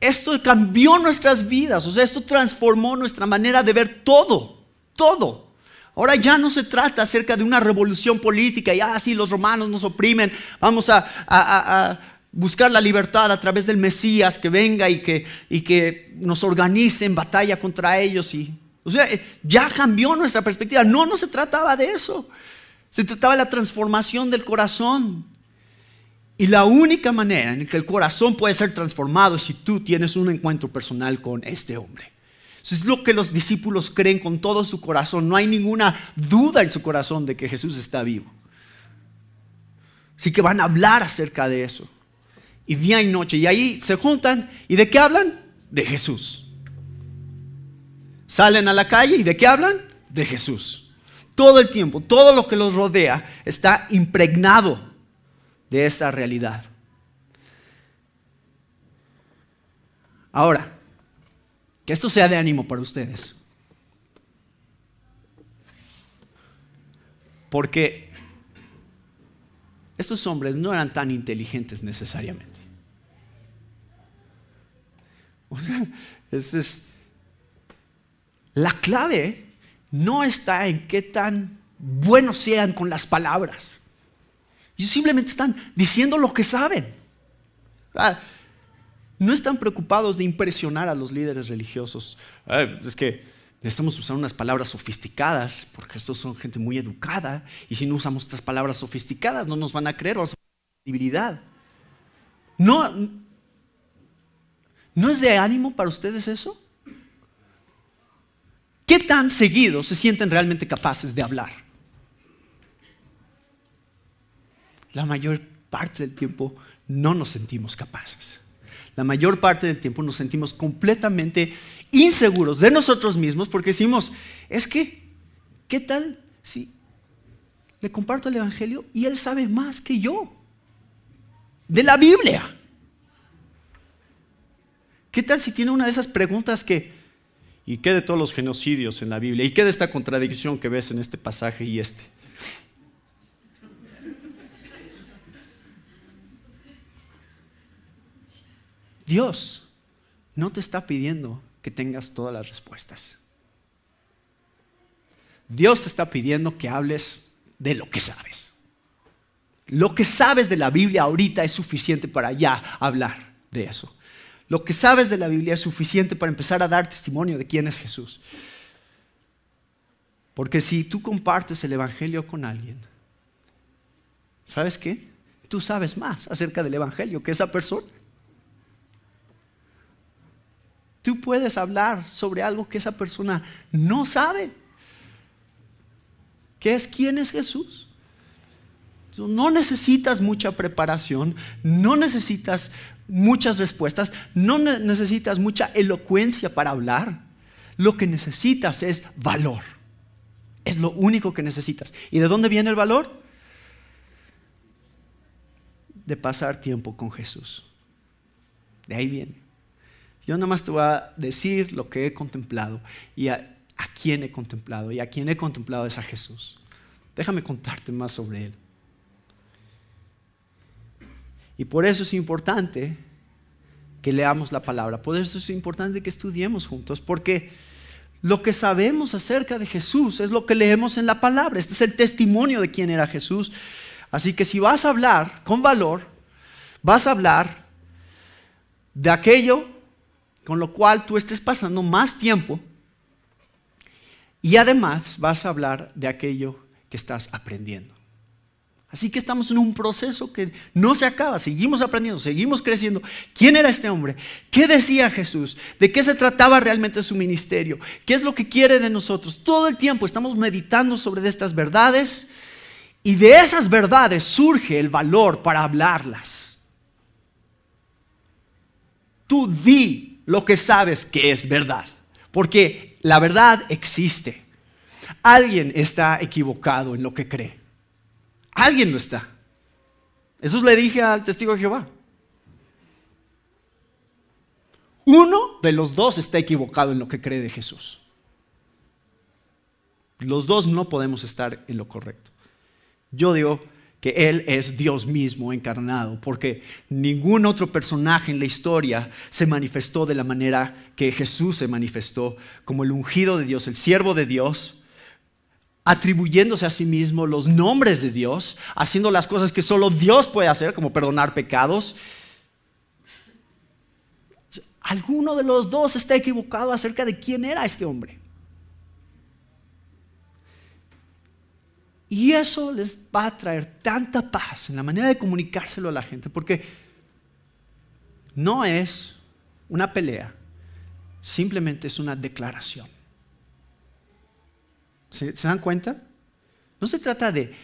esto cambió nuestras vidas, o sea, esto transformó nuestra manera de ver todo. Ahora ya no se trata acerca de una revolución política y sí, los romanos nos oprimen, vamos a buscar la libertad a través del Mesías que venga y que nos organice en batalla contra ellos. O sea, ya cambió nuestra perspectiva. No se trataba de eso. Se trataba de la transformación del corazón. Y la única manera en que el corazón puede ser transformado es si tú tienes un encuentro personal con este hombre. Eso es lo que los discípulos creen con todo su corazón. No hay ninguna duda en su corazón de que Jesús está vivo. Así que van a hablar acerca de eso. Y día y noche. Y ahí se juntan. ¿Y de qué hablan? De Jesús. Salen a la calle. ¿Y de qué hablan? De Jesús. Todo el tiempo, todo lo que los rodea está impregnado de esa realidad. Ahora, que esto sea de ánimo para ustedes. Porque estos hombres no eran tan inteligentes necesariamente. O sea, la clave no está en qué tan buenos sean con las palabras. Ellos simplemente están diciendo lo que saben. No están preocupados de impresionar a los líderes religiosos. Es que necesitamos usar unas palabras sofisticadas porque estos son gente muy educada y si no usamos estas palabras sofisticadas no nos van a creer, vamos a tener credibilidad. ¿No es de ánimo para ustedes eso? ¿Qué tan seguido se sienten realmente capaces de hablar? la mayor parte del tiempo no nos sentimos capaces. La mayor parte del tiempo nos sentimos completamente inseguros de nosotros mismos porque decimos, ¿qué tal si le comparto el Evangelio y él sabe más que yo de la Biblia? ¿Qué tal si tiene una de esas preguntas ¿y qué de todos los genocidios en la Biblia? ¿Y qué de esta contradicción que ves en este pasaje y este? Dios no te está pidiendo que tengas todas las respuestas. Dios te está pidiendo que hables de lo que sabes. Lo que sabes de la Biblia ahorita es suficiente para ya hablar de eso. Lo que sabes de la Biblia es suficiente para empezar a dar testimonio de quién es Jesús. Porque si tú compartes el Evangelio con alguien, ¿sabes qué? Tú sabes más acerca del Evangelio que esa persona. Tú puedes hablar sobre algo que esa persona no sabe. ¿Qué es quién es Jesús? Tú no necesitas mucha preparación, no necesitas muchas respuestas, no necesitas mucha elocuencia para hablar. Lo que necesitas es valor. Es lo único que necesitas. ¿Y de dónde viene el valor? De pasar tiempo con Jesús. De ahí viene. Yo nada más te voy a decir lo que he contemplado y a quién he contemplado. Y a quién he contemplado es a Jesús. Déjame contarte más sobre Él. Y por eso es importante que leamos la palabra. Por eso es importante que estudiemos juntos. Porque lo que sabemos acerca de Jesús es lo que leemos en la palabra. Este es el testimonio de quién era Jesús. Así que si vas a hablar con valor, vas a hablar de aquello con lo cual tú estés pasando más tiempo y además vas a hablar de aquello que estás aprendiendo. Así que estamos en un proceso que no se acaba, seguimos aprendiendo, seguimos creciendo. ¿Quién era este hombre? ¿Qué decía Jesús? ¿De qué se trataba realmente su ministerio? ¿Qué es lo que quiere de nosotros? Todo el tiempo estamos meditando sobre estas verdades y de esas verdades surge el valor para hablarlas. Tú di lo que sabes que es verdad, porque la verdad existe. Alguien está equivocado en lo que cree. Alguien lo está. Eso le dije al testigo de Jehová. Uno de los dos está equivocado en lo que cree de Jesús. Los dos no podemos estar en lo correcto. Yo digo que Él es Dios mismo encarnado, porque ningún otro personaje en la historia se manifestó de la manera que Jesús se manifestó, como el ungido de Dios, el siervo de Dios, atribuyéndose a sí mismo los nombres de Dios, haciendo las cosas que solo Dios puede hacer, como perdonar pecados. Alguno de los dos está equivocado acerca de quién era este hombre. Y eso les va a traer tanta paz en la manera de comunicárselo a la gente, porque no es una pelea, simplemente es una declaración. ¿Se dan cuenta? No se trata de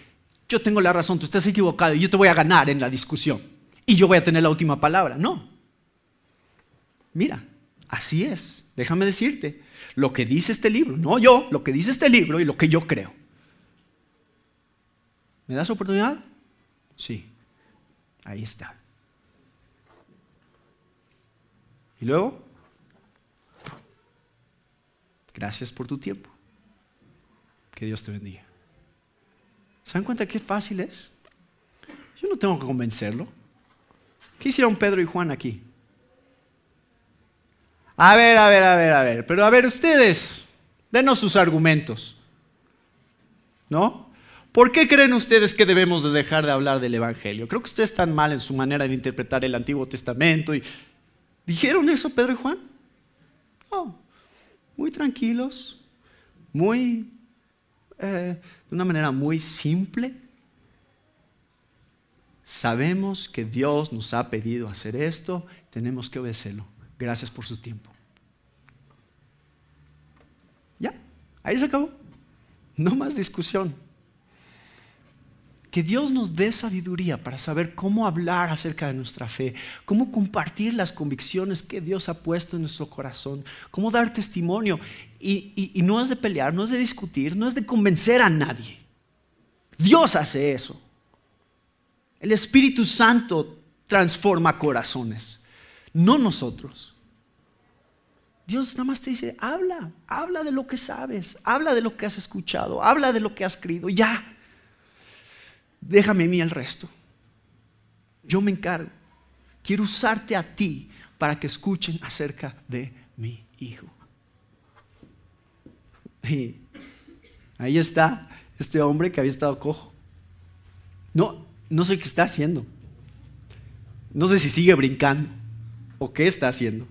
yo tengo la razón, tú estás equivocado y yo te voy a ganar en la discusión y yo voy a tener la última palabra. No. Mira, así es. Déjame decirte lo que dice este libro, no yo, lo que dice este libro y lo que yo creo. ¿Me das oportunidad? Sí, ahí está. Y luego, gracias por tu tiempo. Que Dios te bendiga. ¿Se dan cuenta qué fácil es? Yo no tengo que convencerlo. ¿Qué hicieron Pedro y Juan aquí? A ver, pero a ver ustedes, denos sus argumentos. ¿No? ¿Por qué creen ustedes que debemos de dejar de hablar del Evangelio? Creo que ustedes están mal en su manera de interpretar el Antiguo Testamento. ¿Dijeron eso Pedro y Juan? No, muy tranquilos, de una manera muy simple. Sabemos que Dios nos ha pedido hacer esto, tenemos que obedecerlo. Gracias por su tiempo. Ya, ahí se acabó. No más discusión. Que Dios nos dé sabiduría para saber cómo hablar acerca de nuestra fe, cómo compartir las convicciones que Dios ha puesto en nuestro corazón, cómo dar testimonio. Y no es de pelear, no es de discutir, no es de convencer a nadie. Dios hace eso. El Espíritu Santo transforma corazones, no nosotros. Dios nada más te dice, habla de lo que sabes, habla de lo que has escuchado, habla de lo que has creído, ya. Déjame a mí el resto. Yo me encargo. Quiero usarte a ti para que escuchen acerca de mi hijo. Y ahí está este hombre que había estado cojo. No sé qué está haciendo. No sé si sigue brincando o qué está haciendo.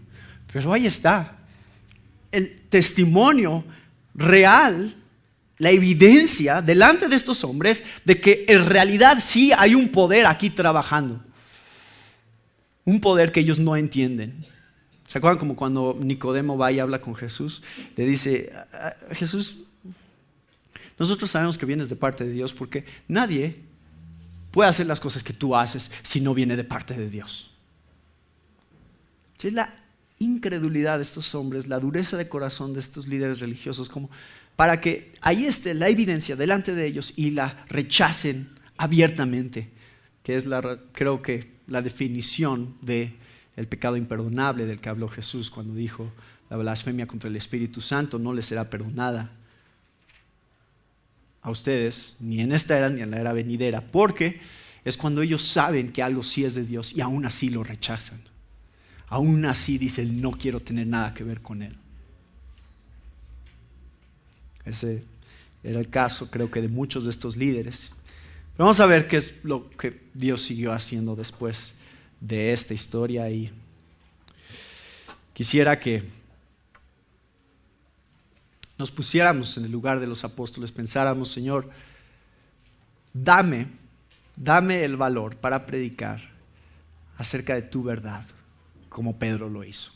Pero ahí está. El testimonio real, la evidencia delante de estos hombres de que en realidad sí hay un poder aquí trabajando. Un poder que ellos no entienden. ¿Se acuerdan como cuando Nicodemo va y habla con Jesús? Le dice, Jesús, nosotros sabemos que vienes de parte de Dios porque nadie puede hacer las cosas que tú haces si no viene de parte de Dios. Es la incredulidad de estos hombres, la dureza de corazón de estos líderes religiosos, como para que ahí esté la evidencia delante de ellos y la rechacen abiertamente, que es creo que la definición del pecado imperdonable del que habló Jesús cuando dijo la blasfemia contra el Espíritu Santo no les será perdonada a ustedes, ni en esta era ni en la era venidera, porque es cuando ellos saben que algo sí es de Dios y aún así lo rechazan. Aún así dicen, no quiero tener nada que ver con él. Ese era el caso, creo que de muchos de estos líderes. Pero vamos a ver qué es lo que Dios siguió haciendo después de esta historia. Y quisiera que nos pusiéramos en el lugar de los apóstoles, pensáramos, Señor, dame el valor para predicar acerca de tu verdad, como Pedro lo hizo,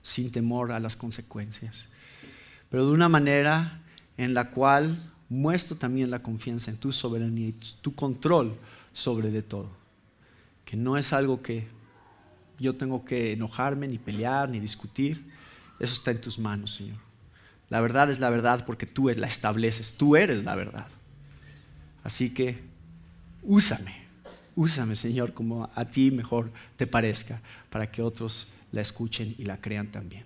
sin temor a las consecuencias, pero de una manera en la cual muestro también la confianza en tu soberanía y tu control sobre de todo, que no es algo que yo tengo que enojarme, ni pelear, ni discutir. Eso está en tus manos, Señor. La verdad es la verdad porque tú la estableces, tú eres la verdad. Así que úsame, Señor, como a ti mejor te parezca, para que otros la escuchen y la crean también.